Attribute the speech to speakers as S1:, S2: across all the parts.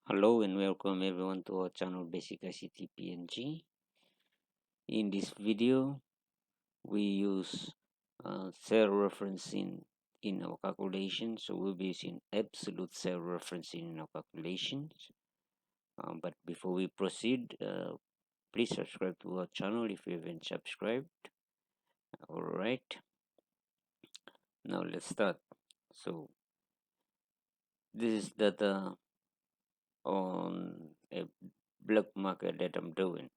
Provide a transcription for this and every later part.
S1: Hello and welcome everyone to our channel Basic ICT PNG. In this video, we use cell referencing in our calculations. So we'll be using absolute cell referencing in our calculations. But before we proceed, please subscribe to our channel if you haven't subscribed. Alright, now let's start. So this is data on a black market that I'm doing,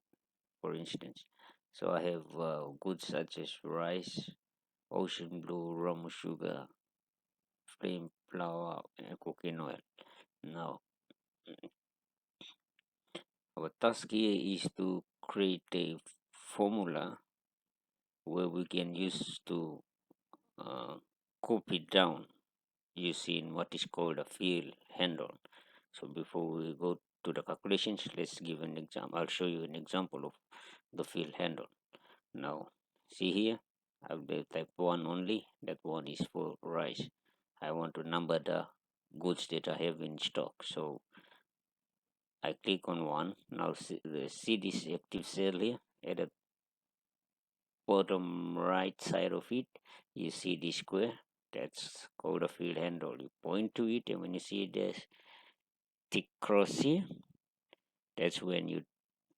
S1: for instance. So I have goods such as rice, ocean blue, rum sugar, flame flour, and cooking oil. Now, our task here is to create a formula where we can use to uh, copy down using what is called a field handle. So before we go to the calculations, let's give an example. I'll show you an example of the field handle. Now, see here, I've the type 1 only. That one is for rice. I want to number the goods that I have in stock. So I click on one. Now see this active cell here at the bottom right side of it. You see this square. That's called a field handle. You point to it, and when you see this tick cross here, that's when you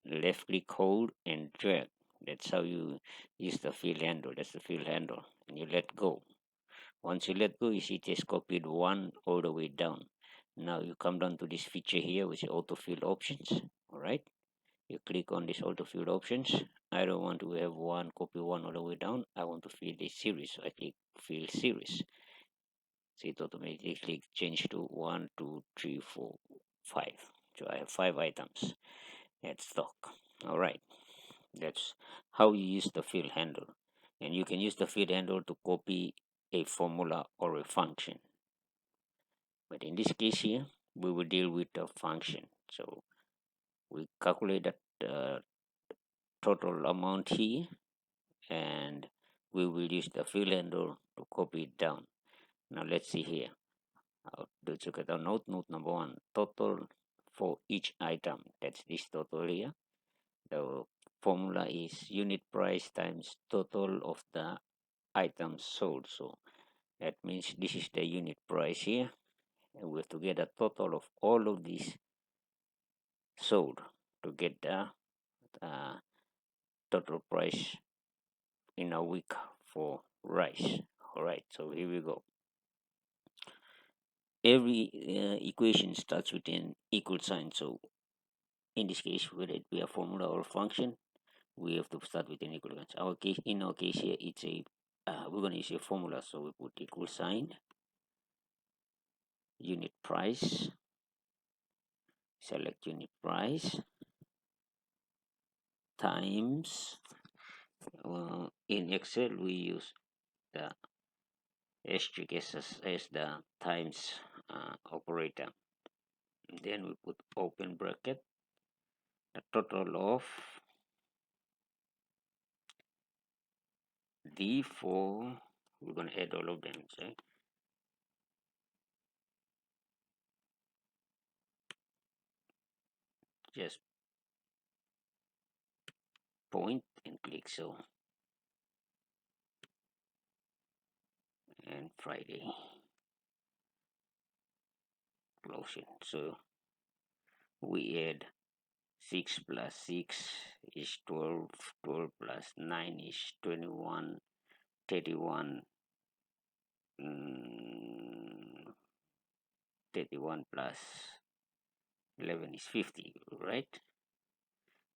S1: left click, hold, and drag. That's how you use the field handle. That's the field handle, and you let go. Once you let go, you see it has copied one all the way down. Now you come down to this feature here, which is autofill options. All right, you click on this autofill options. I don't want to have one copy one all the way down. I want to fill this series, so I click fill series. So it automatically change to 1, 2, 3, 4, 5. So I have 5 items at stock. All right, that's how you use the fill handle, and you can use the fill handle to copy a formula or a function. But in this case here, we will deal with a function. So we calculate the total amount here, and we will use the fill handle to copy it down. Now let's see here. Let's look at our note. Note number 1, total for each item. That's this total here. The formula is unit price times total of the items sold. So that means this is the unit price here, and we have to get a total of all of these sold to get the uh, total price in a week for rice. All right, so here we go. Every equation starts with an equal sign. So in this case, whether it be a formula or a function, we have to start with an equal sign. In our case here, it's a we're going to use a formula. So we put equal sign, unit price, select unit price times. In Excel, we use the asterisk as the times operator. Then we put open bracket, the total of D4. We're going to add all of them. So just point and click so, and Friday closing. So we add 6 plus 6 is 12, 12 plus 9 is 21, 31, 31 plus 11 is 50, right?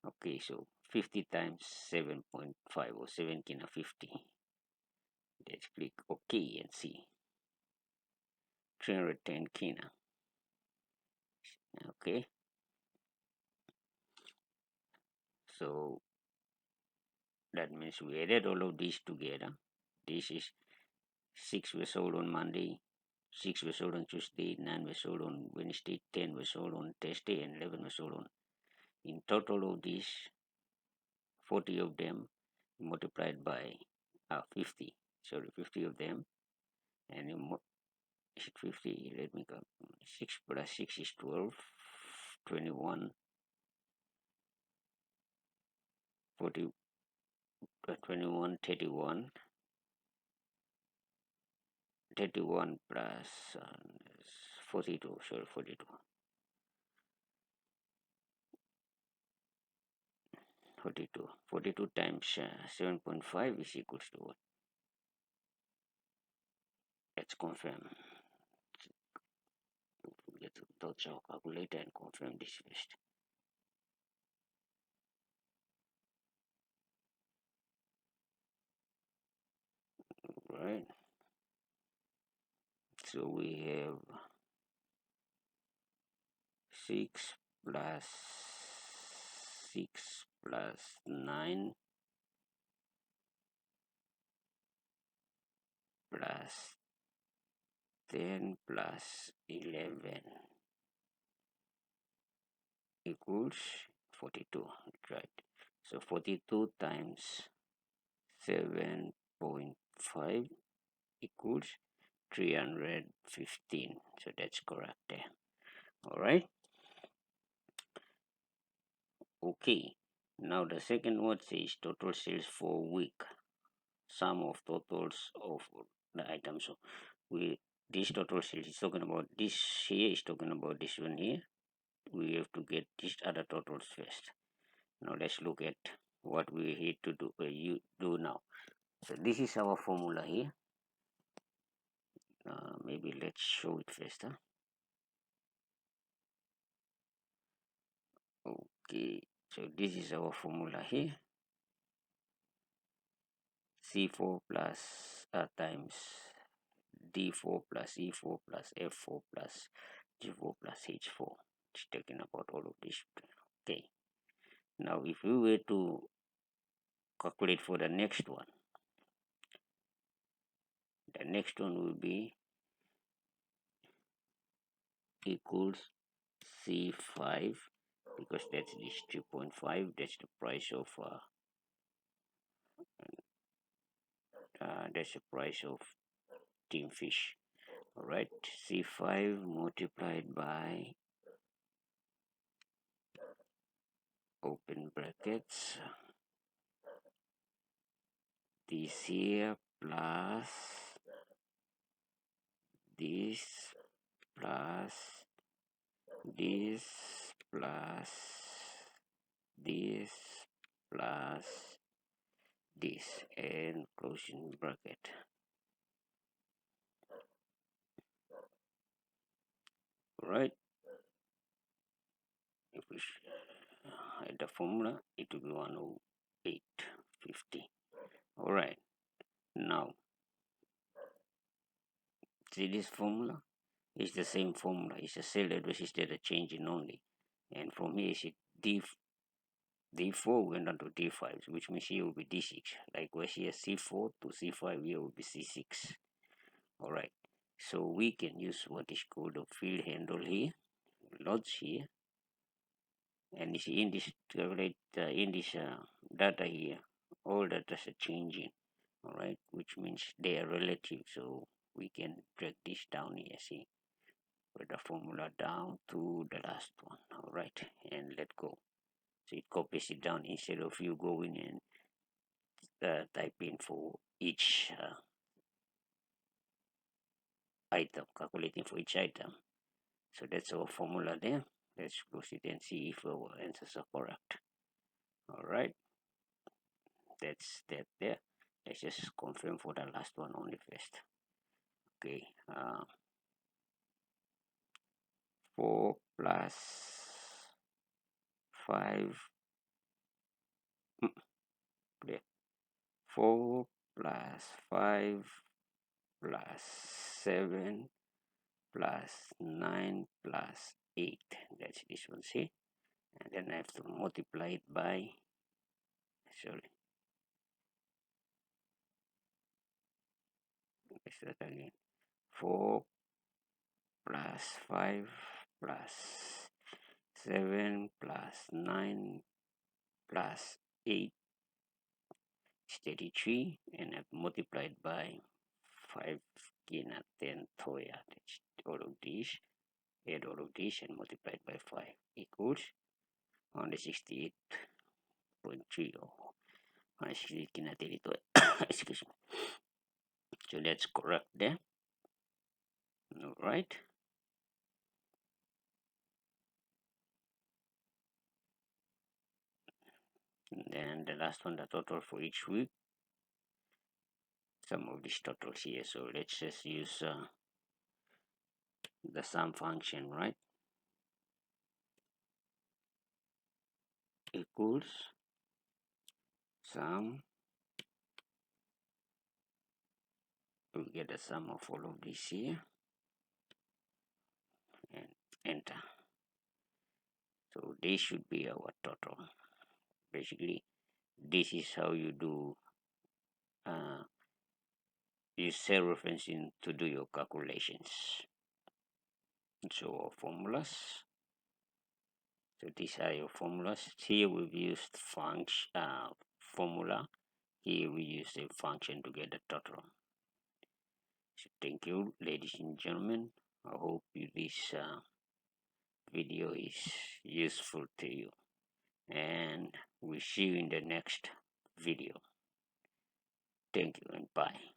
S1: Okay, so 50 times 7.5 or 17 or 50. Let's click OK and see. 310 kina. Okay, so that means we added all of these together. This is 6 were sold on Monday, 6 were sold on Tuesday, 9 were sold on Wednesday, 10 were sold on Thursday, and 11 were sold on. In total of these, 40 of them multiplied by 50. Sorry, 50 of them, and 50. Let me go. 6 plus 6 is 12. 21, 40, 21, 31, 31 plus 42, sorry, 42. 42 times 7.5 is equals to what? Let's confirm. Get touch our calculator and confirm this first. Right. So we have 6 plus 6 plus 9 plus 10 plus 11 equals 42, right? So 42 times 7.5 equals 315. So that's correct there. All right. Okay. Now the second one says total sales for week. Sum of totals of the items. So we this total sales is talking about this here is talking about this one here. We have to get these other totals first. Now let's look at what we need to do. You do now. So this is our formula here. Maybe let's show it first. Huh? Okay. So this is our formula here. C4 plus times D4 plus E4 plus F4 plus G4 plus H4. It's talking about all of this. Okay. Now if we were to calculate for the next one will be equals C5 because that's this 3.5. That's the price of tin fish. All right, C5 multiplied by open brackets this here plus this plus this plus this plus this and closing bracket. Right, if we hide the formula, it will be 108.50. All right, now see this formula is the same formula. It's a cell address instead of changing only, and from here is D4 went on to D5, which means here will be D6. Likewise here C4 to C5, here will be C6. All right, so we can use what is called a field handle here, loads here, and see in this data here, all data are changing. All right, which means they are relative, so we can drag this down here. See, with the formula down to the last one. All right, and let go. So it copies it down instead of you going and type in for each item, calculating for each item. So that's our formula there. Let's proceed and see if our answers are correct. All right, that's that there. Let's just confirm for the last one only first. Okay, 4 plus 5, 4 plus 5 plus 7 plus 9 plus 8. That's this one, see? And then I have to multiply it by, sorry, let's start again. 4 plus 5 plus 7 plus 9 plus 8 is 33, and I've multiplied by 5 Kina 10 Toya. That's all of these. add all of this and multiplied by 5 equals 168.3 or 168 kinatirito. Excuse me. So let's correct that. All right. And then the last one, the total for each week. Some of these totals here. So let's just use the sum function, right? Equals sum. We get the sum of all of these here and enter. So this should be our total. Basically, this is how you do use cell referencing to do your calculations. So formulas. So these are your formulas. Here we've used formula. Here we use a function to get the total. So thank you, ladies and gentlemen. I hope this video is useful to you, and we see you in the next video. Thank you and bye.